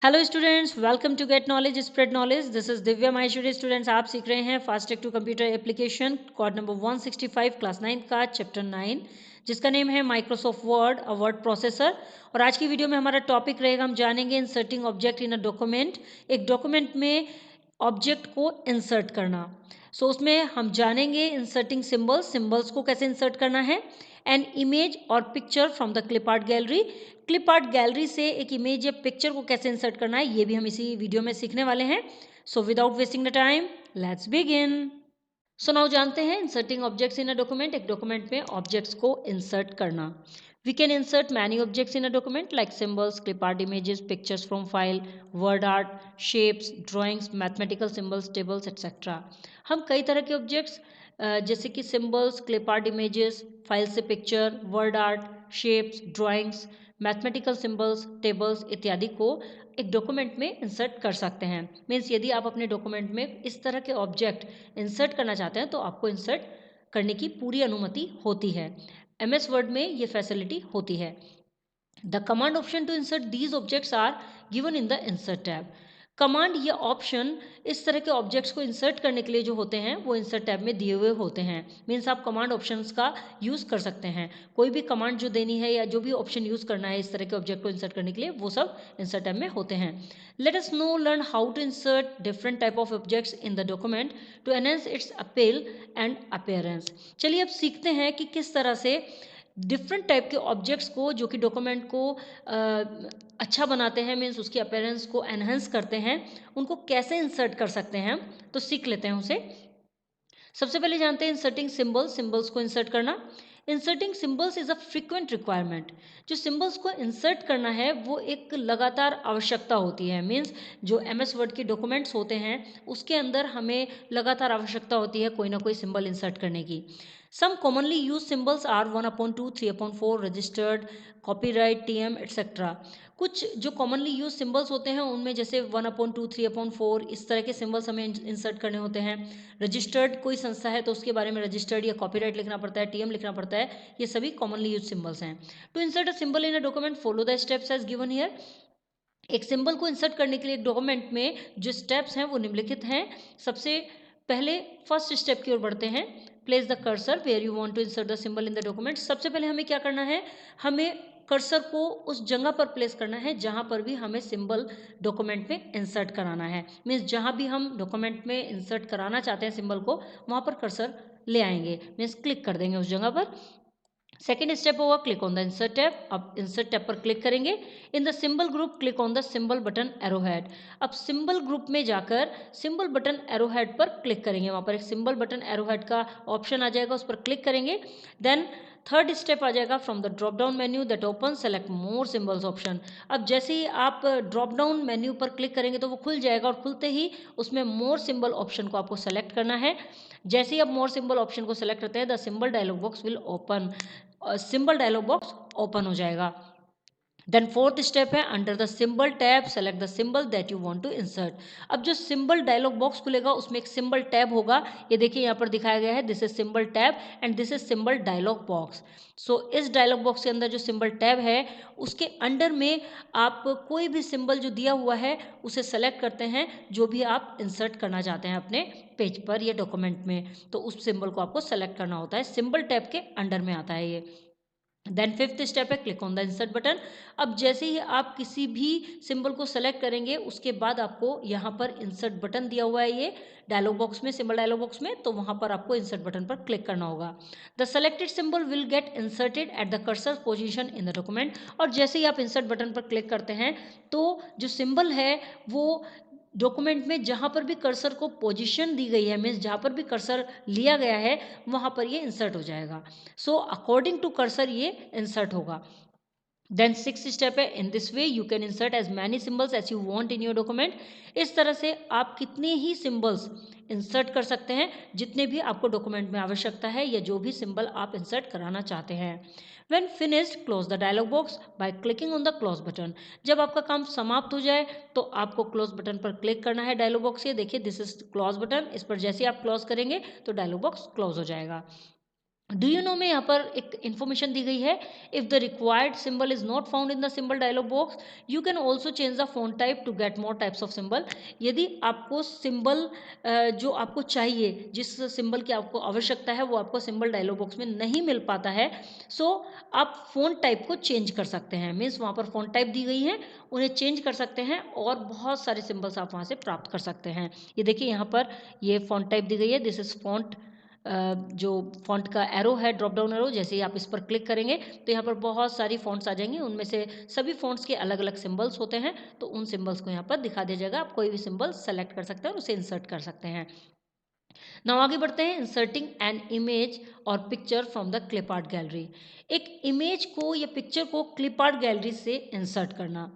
Hello students, welcome to get knowledge spread knowledge. This is Divya Maheshwari. Students, आप सीख रहे हैं fast track to computer application code number 165 class 9 का chapter 9, जिसका name है Microsoft Word, a word processor. और आज की वीडियो में हमारा टॉपिक रहेगा, हम जानेंगे inserting object in a document. एक डॉक्यूमेंट में ऑब्जेक्ट को इंसर्ट करना। उसमें हम जानेंगे इंसर्टिंग सिंबल्स को कैसे इंसर्ट करना है, एन इमेज और picture from the clip art gallery. Clip art gallery से एक इमेज या पिक्चर को कैसे इंसर्ट करना है, ये भी हम इसी वीडियो में सीखने वाले हैं। So without wasting the time, let's begin. Now जानते हैं inserting objects in a document. एक डॉक्यूमेंट में ऑब्जेक्ट्स को इंसर्ट करना। We can insert many objects in a document like symbols, clip art images, pictures from file, word art, shapes, drawings, mathematical symbols, tables etcetera. हम कई तरह के objects जैसे कि symbols, clip art images, file से picture, word art, shapes, drawings, mathematical symbols, tables इत्यादि को एक डॉक्यूमेंट में इंसर्ट कर सकते हैं। मीन्स यदि आप अपने डॉक्यूमेंट में इस तरह के ऑब्जेक्ट इंसर्ट करना चाहते हैं तो आपको इंसर्ट करने की पूरी अनुमति होती है। एमएस वर्ड में ये फैसिलिटी होती है। The command option to insert these objects are given in the insert tab. Command या ऑप्शन इस तरह के ऑब्जेक्ट्स को इंसर्ट करने के लिए जो होते हैं वो इंसर्ट टैब में दिए हुए होते हैं। मीन्स आप कमांड ऑप्शंस का यूज़ कर सकते हैं। कोई भी कमांड जो देनी है या जो भी ऑप्शन यूज़ करना है इस तरह के ऑब्जेक्ट को इंसर्ट करने के लिए, वो सब इंसर्ट टैब में होते हैं। Let us now learn how to insert different type of objects in the document to enhance its appeal and appearance. चलिए अब सीखते हैं कि किस तरह से डिफरेंट टाइप के ऑब्जेक्ट्स को जो कि डॉक्यूमेंट को अच्छा बनाते हैं, मीन्स उसकी अपीयरेंस को एनहेंस करते हैं, उनको कैसे इंसर्ट कर सकते हैं। तो सीख लेते हैं उसे। सबसे पहले जानते हैं इंसर्टिंग सिंबल्स को इंसर्ट करना। Inserting symbols is a frequent requirement. जो सिंबल्स को इंसर्ट करना है वो एक लगातार आवश्यकता होती है। मीन्स जो एमएस वर्ड के डॉक्यूमेंट्स होते हैं उसके अंदर हमें लगातार आवश्यकता होती है कोई ना कोई सिंबल इंसर्ट करने की। Some commonly use symbols are 1/2, 3/4, registered, copyright, TM etcetera. कुछ जो कॉमनली यूज सिंबल्स होते हैं उनमें जैसे 1/2, 3/4 इस तरह के सिंबल्स हमें इंसर्ट करने होते हैं। रजिस्टर्ड कोई संस्था है तो उसके बारे में रजिस्टर्ड या कॉपीराइट लिखना पड़ता है, टीएम लिखना पड़ता है। ये सभी कॉमनली यूज सिंबल्स हैं। To insert a symbol in a document, follow the steps as given here. एक सिंबल को इंसर्ट करने के लिए डॉक्यूमेंट में जो स्टेप्स हैं वो निम्नलिखित हैं। सबसे पहले फर्स्ट स्टेप की ओर बढ़ते हैं। Place the cursor where you want to insert the symbol in the document. सबसे पहले हमें क्या करना है, हमें कर्सर को उस जगह पर प्लेस करना है जहां पर भी हमें सिंबल डॉक्यूमेंट में इंसर्ट कराना है। मीन्स जहां भी हम डॉक्यूमेंट में इंसर्ट कराना चाहते हैं सिंबल को, वहां पर कर्सर ले आएंगे, मीन्स क्लिक कर देंगे उस जगह पर। सेकेंड स्टेप होगा click on the insert tab. अब इंसर्ट टैब पर क्लिक करेंगे। इन the symbol group click on the symbol button arrow head. अब सिंबल ग्रुप में जाकर सिंबल बटन एरो हेड पर क्लिक करेंगे। वहाँ पर एक सिंबल बटन एरो हेड का ऑप्शन आ जाएगा, उस पर क्लिक करेंगे। देन थर्ड स्टेप आ जाएगा from the drop down menu that open select more symbols option. अब जैसे ही आप ड्रॉप डाउन मेन्यू पर क्लिक करेंगे तो वो खुल जाएगा, और खुलते ही उसमें मोर सिंबल ऑप्शन को आपको सेलेक्ट करना है। जैसे ही आप मोर सिंबल ऑप्शन को सेलेक्ट करते हैं the symbol dialog box will open, symbol dialog box open हो जाएगा। देन फोर्थ स्टेप है under the symbol tab select the symbol that you want to insert. अब जो सिंबल डायलॉग बॉक्स खुलेगा उसमें एक सिंबल टैब होगा, ये देखिए यहाँ पर दिखाया गया है, this is symbol tab and this is symbol dialog box. इस डायलॉग बॉक्स के अंदर जो सिंबल टैब है उसके अंडर में आप कोई भी सिंबल जो दिया हुआ है उसे सेलेक्ट करते हैं, जो भी आप इंसर्ट करना चाहते हैं अपने पेज पर या डॉक्यूमेंट में, तो उस सिंबल को आपको सेलेक्ट करना होता है। सिंबल टैब के अंडर में आता है ये। देन फिफ्थ स्टेप है click on the insert button. अब जैसे ही आप किसी भी सिंबल को सेलेक्ट करेंगे उसके बाद आपको यहाँ पर इंसर्ट बटन दिया हुआ है ये डायलॉग बॉक्स में, सिंबल डायलॉग बॉक्स में, तो वहाँ पर आपको इंसर्ट बटन पर क्लिक करना होगा। The selected symbol will get inserted at the cursor position in the document. और जैसे ही आप इंसर्ट बटन पर क्लिक करते हैं तो जो सिंबल है वो डॉक्यूमेंट में जहाँ पर भी कर्सर को पोजीशन दी गई है, मीन्स जहाँ पर भी कर्सर लिया गया है वहाँ पर ये इंसर्ट हो जाएगा। अकॉर्डिंग टू कर्सर ये इंसर्ट होगा। देन सिक्स स्टेप है in this way you can insert as many symbols as you want in your document. इस तरह से आप कितने ही सिंबल्स इंसर्ट कर सकते हैं जितने भी आपको डॉक्यूमेंट में आवश्यकता है या जो भी सिंबल आप इंसर्ट कराना चाहते हैं। When finished close the dialog box by clicking on the close button. जब आपका काम समाप्त हो जाए तो आपको क्लोज बटन पर क्लिक करना है डायलॉग बॉक्स से। देखिए दिस इज क्लोज बटन, इस पर जैसे ही आप क्लोज करेंगे तो डायलॉग बॉक्स क्लोज हो जाएगा। डू यू नो में यहाँ पर एक इन्फॉर्मेशन दी गई है, if the required symbol is not found in the symbol dialog box you can also change the font type to get more types of symbol. यदि आपको सिंबल जो आपको चाहिए, जिस सिंबल की आपको आवश्यकता है, वो आपको सिंबल डायलॉग बॉक्स में नहीं मिल पाता है, सो आप फॉन्ट टाइप को चेंज कर सकते हैं। मीन्स वहाँ पर फॉन्ट टाइप दी गई है, उन्हें चेंज कर सकते हैं और बहुत सारे सिंबल्स आप वहाँ से प्राप्त कर सकते हैं। ये देखिए यहाँ पर ये फॉन्ट टाइप दी गई है, दिस इज फॉन्ट। जो फॉन्ट का एरो है, ड्रॉप डाउन एरो, जैसे ही आप इस पर क्लिक करेंगे तो यहाँ पर बहुत सारी फॉन्ट्स आ जाएंगी, उनमें से सभी फॉन्ट्स के अलग अलग सिंबल्स होते हैं, तो उन सिंबल्स को यहाँ पर दिखा दिया जाएगा। आप कोई भी सिंबल सेलेक्ट कर सकते हैं और उसे इंसर्ट कर सकते हैं। नाउ आगे बढ़ते हैं, इंसर्टिंग एन इमेज और picture from the clip art gallery. एक इमेज को या पिक्चर को क्लिप आर्ट गैलरी से इंसर्ट करना।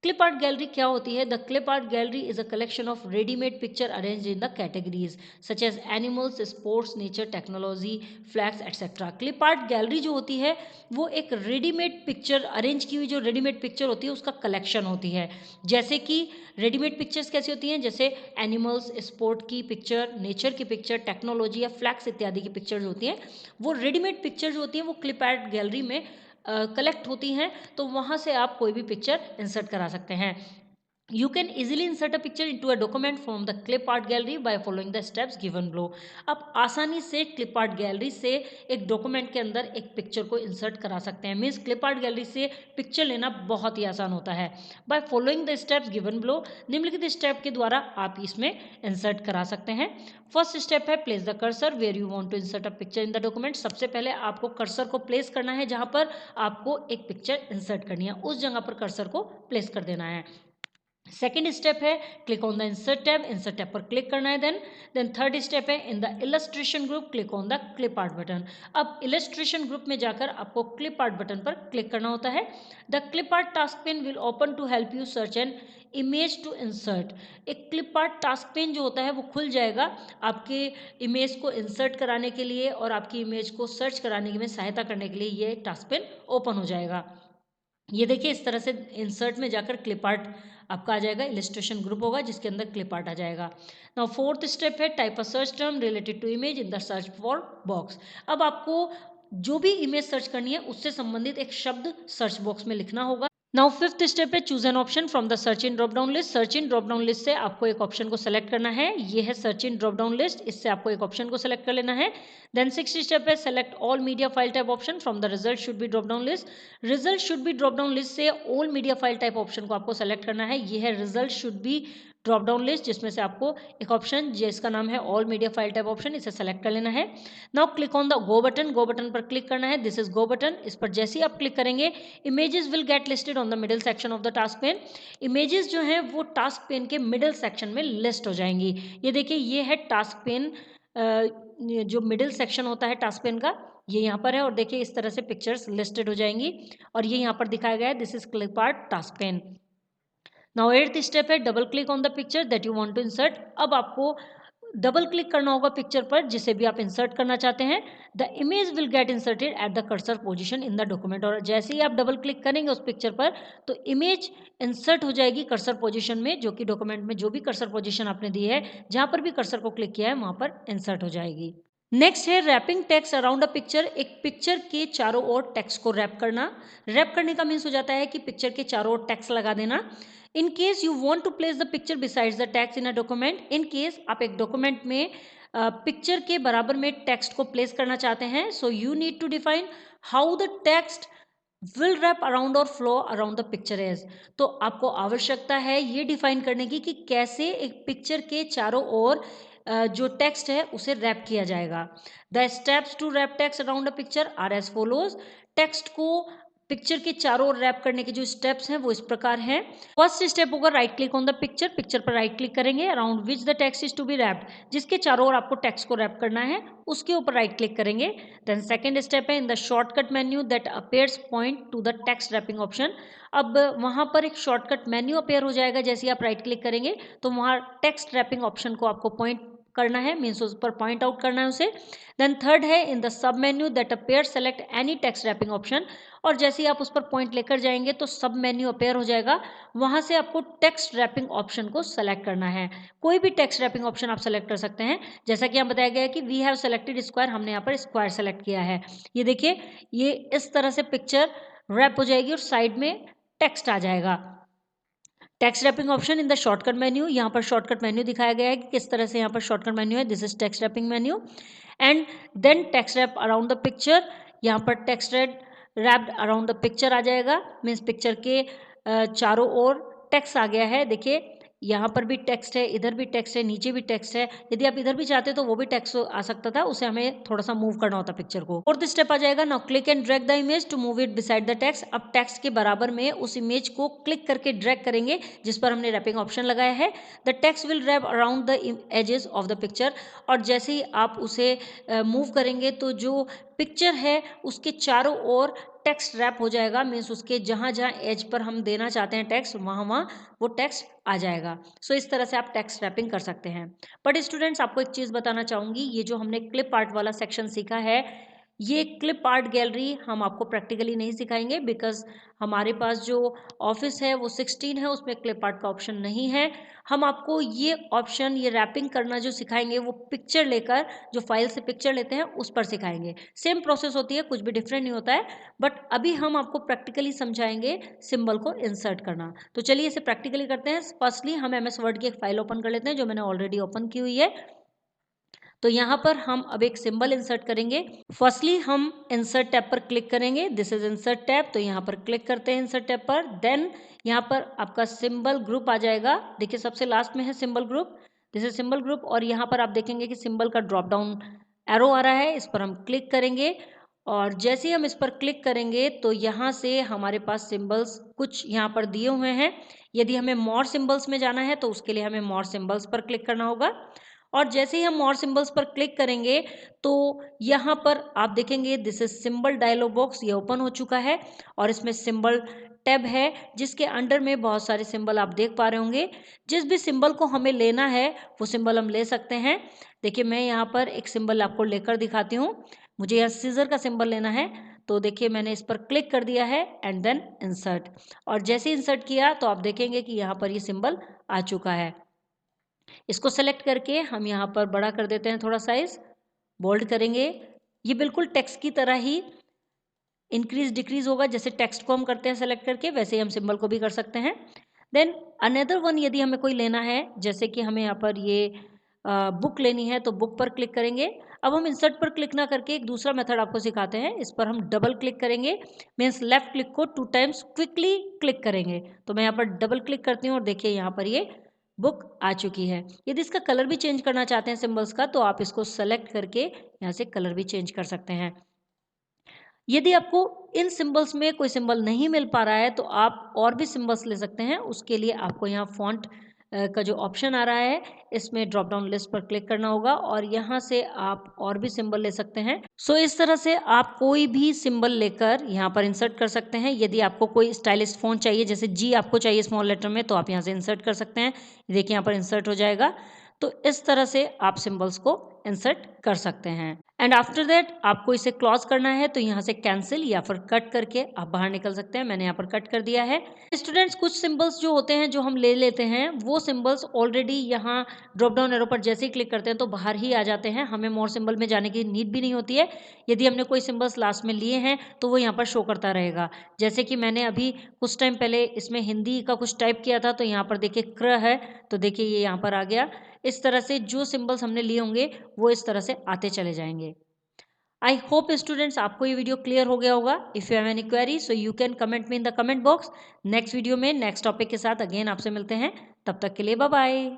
क्लिप आर्ट गैलरी क्या होती है? The clip art gallery is a collection of readymade picture arranged in the categories such as animals, sports, nature, technology, flags etcetera. Clip art gallery जो होती है वो एक रेडीमेड पिक्चर, अरेंज की हुई जो रेडीमेड पिक्चर होती है उसका कलेक्शन होती है। जैसे कि रेडीमेड पिक्चर्स कैसी होती हैं? जैसे एनिमल्स, स्पोर्ट की पिक्चर, नेचर की पिक्चर, टेक्नोलॉजी या फ्लैग्स इत्यादि की पिक्चर्स होती हैं। वो रेडीमेड पिक्चर्स होती हैं, वो क्लिप आर्ट गैलरी में कलेक्ट होती हैं, तो वहाँ से आप कोई भी पिक्चर इंसर्ट करा सकते हैं। You can easily insert a picture into a document from the clip art gallery by following the steps given below। आप आसानी से क्लिप आर्ट गैलरी से एक डॉक्यूमेंट के अंदर एक पिक्चर को इंसर्ट करा सकते हैं। मीन्स क्लिप आर्ट गैलरी से पिक्चर लेना बहुत ही आसान होता है। By following the steps given below, निम्नलिखित स्टेप के द्वारा आप इसमें इंसर्ट करा सकते हैं। फर्स्ट स्टेप है place the cursor where you want to insert a picture in the document. सबसे पहले आपको कर्सर को प्लेस करना है, जहां पर आपको एक पिक्चर इंसर्ट करनी है उस जगह पर कर्सर को प्लेस कर देना है। सेकेंड स्टेप है click on the insert tab, insert tab पर क्लिक करना है। देन थर्ड स्टेप है in the illustration group click on the clip art button. अब इलस्ट्रेशन ग्रुप में जाकर आपको क्लिप आर्ट बटन पर क्लिक करना होता है। The clip art task pane will open to help you search an image to insert. एक clip art task pane जो होता है वो खुल जाएगा आपके इमेज को इंसर्ट कराने के लिए और आपकी इमेज को सर्च कराने में सहायता करने के लिए ये टास्क पेन ओपन हो जाएगा। ये देखिए इस तरह से इंसर्ट में जाकर क्लिप आर्ट आपका आ जाएगा, इलस्ट्रेशन ग्रुप होगा जिसके अंदर क्लिप आर्ट आ जाएगा। नाउ फोर्थ स्टेप है type a search term related to image in the search for box. अब आपको जो भी इमेज सर्च करनी है उससे संबंधित एक शब्द सर्च बॉक्स में लिखना होगा। नाउ फिफ्थ स्टेप है choose an option from the search in drop down list. Search in drop down list से आपको एक ऑप्शन को सेलेक्ट करना है, ये है search in drop down list, इससे आपको एक ऑप्शन को सेलेक्ट कर लेना है। देन सिक्स्थ स्टेप है select all media file type option from the result should be drop down list. Result should be drop down list से all media file type option को आपको सेलेक्ट करना है, ये है result should be drop down list, जिसमें से आपको एक ऑप्शन जिसका नाम है all media file type option, इसे सेलेक्ट कर लेना है। Now click on the go button, go button पर क्लिक करना है, दिस इज गो बटन। इस पर जैसे ही आप क्लिक करेंगे images will get listed on the middle section of the task pen. Images जो हैं वो टास्क पेन के मिडिल सेक्शन में लिस्ट हो जाएंगी। ये देखिए ये है टास्क पेन, जो मिडिल सेक्शन होता है टास्क पेन का, ये यहाँ पर है और देखिए इस तरह से पिक्चर्स लिस्टेड हो जाएंगी और ये यहाँ पर दिखाया गया है, this is clip art task pane. Now eighth step है double click on the picture that you want to insert. अब आपको डबल क्लिक करना होगा पिक्चर पर जिसे भी आप इंसर्ट करना चाहते हैं। The image will get inserted at the cursor position in the document. और जैसे ही आप डबल क्लिक करेंगे उस पिक्चर पर तो इमेज इंसर्ट हो जाएगी कर्सर पोजीशन में, जो कि डॉक्यूमेंट में जो भी कर्सर पोजीशन आपने दी है, जहां पर भी कर्सर को क्लिक किया है वहां पर इंसर्ट हो जाएगी। नेक्स्ट है wrapping text around a picture. एक पिक्चर के चारों ओर टेक्स्ट को रैप करना। रैप करने का मीन्स हो जाता है कि पिक्चर के चारों ओर टेक्स्ट लगा देना। In case you want to place the picture besides the text in a document, in case आप एक डॉक्यूमेंट में पिक्चर के बराबर में टेक्स्ट को प्लेस करना चाहते हैं, so you need to define how the text will wrap around और flow around the picture edge. तो आपको आवश्यकता है ये डिफाइन करने की कि कैसे एक पिक्चर के चारों ओर जो टेक्स्ट है उसे रैप किया जाएगा। The steps to wrap text around a picture are as follows. Text को पिक्चर के चारों ओर रैप करने के जो स्टेप्स हैं वो इस प्रकार हैं। फर्स्ट स्टेप होगा right click on the picture, picture पर राइट क्लिक करेंगे, around which the text is to be wrapped, जिसके चारों ओर आपको टेक्स्ट को रैप करना है उसके ऊपर राइट क्लिक करेंगे। देन सेकंड स्टेप है in the shortcut menu that appears point to the text wrapping option. अब वहां पर एक शॉर्टकट मेन्यू अपेयर हो जाएगा, जैसे ही आप राइट क्लिक करेंगे तो वहां टेक्स्ट रैपिंग ऑप्शन को आपको पॉइंट करना है, मीन्स उस पर पॉइंट आउट करना है उसे। देन थर्ड है in the sub menu that appear select any text wrapping option, और जैसे ही आप उस पर पॉइंट लेकर जाएंगे तो सब मेन्यू अपेयर हो जाएगा, वहां से आपको टेक्स्ट रैपिंग ऑप्शन को सेलेक्ट करना है। कोई भी टेक्स्ट रैपिंग ऑप्शन आप सेलेक्ट कर सकते हैं, जैसा कि यहाँ बताया गया है कि वी हैव सेलेक्टेड स्क्वायर, हमने यहाँ पर स्क्वायर सेलेक्ट किया है। ये देखिए, ये इस तरह से पिक्चर रैप हो जाएगी और साइड में टेक्स्ट आ जाएगा। Text wrapping option in the shortcut menu, यहाँ पर शॉर्टकट मेन्यू दिखाया गया है कि किस तरह से यहाँ पर शॉर्टकट मेन्यू है, this is text wrapping menu. And then text wrap around the picture, यहाँ पर text wrapped around the picture आ जाएगा, मीन्स पिक्चर के चारों ओर टेक्स्ट आ गया है। देखिए यहाँ पर भी टेक्स्ट है, इधर भी टेक्स्ट है, नीचे भी टेक्स्ट है। यदि आप इधर भी चाहते तो वो भी टेक्स्ट आ सकता था, उसे हमें थोड़ा सा मूव करना होता पिक्चर को। फोर्थ स्टेप आ जाएगा, now click and drag the image to move it beside the text. अब टेक्स्ट के बराबर में उस इमेज को क्लिक करके ड्रैग करेंगे जिस पर हमने रैपिंग ऑप्शन लगाया है। The text will wrap around the edges of the picture, और जैसे ही आप उसे मूव करेंगे तो जो पिक्चर है उसके चारों ओर टेक्स्ट रैप हो जाएगा, मीन्स उसके जहाँ जहाँ एज पर हम देना चाहते हैं टेक्स्ट, वहाँ वहाँ वो टेक्स्ट आ जाएगा। सो इस तरह से आप टेक्स्ट रैपिंग कर सकते हैं। बट स्टूडेंट्स, आपको एक चीज़ बताना चाहूँगी, ये जो हमने क्लिप आर्ट वाला सेक्शन सीखा है, ये क्लिप आर्ट गैलरी हम आपको प्रैक्टिकली नहीं सिखाएंगे, बिकॉज हमारे पास जो ऑफिस है वो 16 है, उसमें क्लिप आर्ट का ऑप्शन नहीं है। हम आपको ये ऑप्शन, ये रैपिंग करना जो सिखाएंगे वो पिक्चर लेकर, जो फाइल से पिक्चर लेते हैं उस पर सिखाएंगे। सेम प्रोसेस होती है, कुछ भी डिफरेंट नहीं होता है, बट अभी हम आपको प्रैक्टिकली समझाएंगे सिंबल को इंसर्ट करना। तो चलिए इसे प्रैक्टिकली करते हैं। फर्स्टली हम MS वर्ड की एक फाइल ओपन कर लेते हैं, जो मैंने ऑलरेडी ओपन की हुई है। तो यहाँ पर हम अब एक सिंबल इंसर्ट करेंगे। फर्स्टली हम इंसर्ट टैब पर क्लिक करेंगे, दिस इज इंसर्ट टैब, तो यहाँ पर क्लिक करते हैं इंसर्ट टैब पर। देन यहाँ पर आपका सिंबल ग्रुप आ जाएगा, देखिए सबसे लास्ट में है symbol group, this is symbol group, और यहाँ पर आप देखेंगे कि सिंबल का ड्रॉप डाउन एरो आ रहा है, इस पर हम क्लिक करेंगे, और जैसे ही हम इस पर क्लिक करेंगे तो यहाँ से हमारे पास सिंबल्स कुछ यहाँ पर दिए हुए हैं। यदि हमें मोर सिंबल्स में जाना है तो उसके लिए हमें मोर सिंबल्स पर क्लिक करना होगा, और जैसे ही हम मोर सिंबल्स पर क्लिक करेंगे तो यहाँ पर आप देखेंगे this is symbol dialog box, ये ओपन हो चुका है, और इसमें सिंबल टैब है जिसके अंडर में बहुत सारे सिंबल आप देख पा रहे होंगे। जिस भी सिंबल को हमें लेना है वो सिंबल हम ले सकते हैं। देखिए मैं यहाँ पर एक सिंबल आपको लेकर दिखाती हूँ, मुझे यहाँ सीजर का सिंबल लेना है, तो देखिए मैंने इस पर क्लिक कर दिया है एंड देन इंसर्ट, और जैसे ही इंसर्ट किया तो आप देखेंगे कि यहाँ पर ये सिंबल आ चुका है। इसको सेलेक्ट करके हम यहाँ पर बड़ा कर देते हैं, थोड़ा साइज बोल्ड करेंगे। ये बिल्कुल टेक्स्ट की तरह ही इंक्रीज डिक्रीज होगा, जैसे टेक्स्ट को हम करते हैं सेलेक्ट करके, वैसे ही हम सिंबल को भी कर सकते हैं। देन अनदर वन यदि हमें कोई लेना है, जैसे कि हमें यहाँ पर ये बुक लेनी है, तो बुक पर क्लिक करेंगे। अब हम इंसर्ट पर क्लिक ना करके एक दूसरा मेथड आपको सिखाते हैं, इस पर हम डबल क्लिक करेंगे, मीन्स लेफ्ट क्लिक को 2 टाइम्स क्विकली क्लिक करेंगे। तो मैं यहाँ पर डबल क्लिक करती हूँ और देखिए यहाँ पर ये बुक आ चुकी है। यदि इसका कलर भी चेंज करना चाहते हैं सिंबल्स का, तो आप इसको सेलेक्ट करके यहाँ से कलर भी चेंज कर सकते हैं। यदि आपको इन सिंबल्स में कोई सिंबल नहीं मिल पा रहा है तो आप और भी सिंबल्स ले सकते हैं। उसके लिए आपको यहाँ फॉन्ट का जो ऑप्शन आ रहा है, इसमें ड्रॉप डाउन लिस्ट पर क्लिक करना होगा और यहाँ से आप और भी सिंबल ले सकते हैं। सो इस तरह से आप कोई भी सिंबल लेकर यहाँ पर इंसर्ट कर सकते हैं। यदि आपको कोई स्टाइलिश फॉन्ट चाहिए, जैसे जी आपको चाहिए स्मॉल लेटर में, तो आप यहाँ से इंसर्ट कर सकते हैं। देखिए यहाँ पर इंसर्ट हो जाएगा। तो इस तरह से आप सिंबल्स को इंसर्ट कर सकते हैं। एंड आफ्टर दैट आपको इसे क्लोज करना है तो यहाँ से कैंसिल या फिर कट करके आप बाहर निकल सकते हैं। मैंने यहाँ पर कट कर दिया है। स्टूडेंट्स, कुछ सिंबल्स जो होते हैं जो हम ले लेते हैं, वो सिंबल्स ऑलरेडी यहाँ ड्रॉप डाउन एरो पर जैसे ही क्लिक करते हैं तो बाहर ही आ जाते हैं, हमें मोर सिंबल में जाने की नीड भी नहीं होती है। यदि हमने कोई सिंबल्स लास्ट में लिए हैं तो वो यहाँ पर शो करता रहेगा। जैसे कि मैंने अभी कुछ टाइम पहले इसमें हिंदी का कुछ टाइप किया था, तो यहाँ पर देखिए क्र है, तो देखिए ये यहाँ पर आ गया। इस तरह से जो सिंबल्स हमने लिए होंगे वो इस तरह से आते चले जाएंगे। आई होप स्टूडेंट्स आपको ये वीडियो क्लियर हो गया होगा। If you have any query so you can comment me in the comment box. Next video में नेक्स्ट टॉपिक के साथ अगेन आपसे मिलते हैं, तब तक के लिए बाय बाय।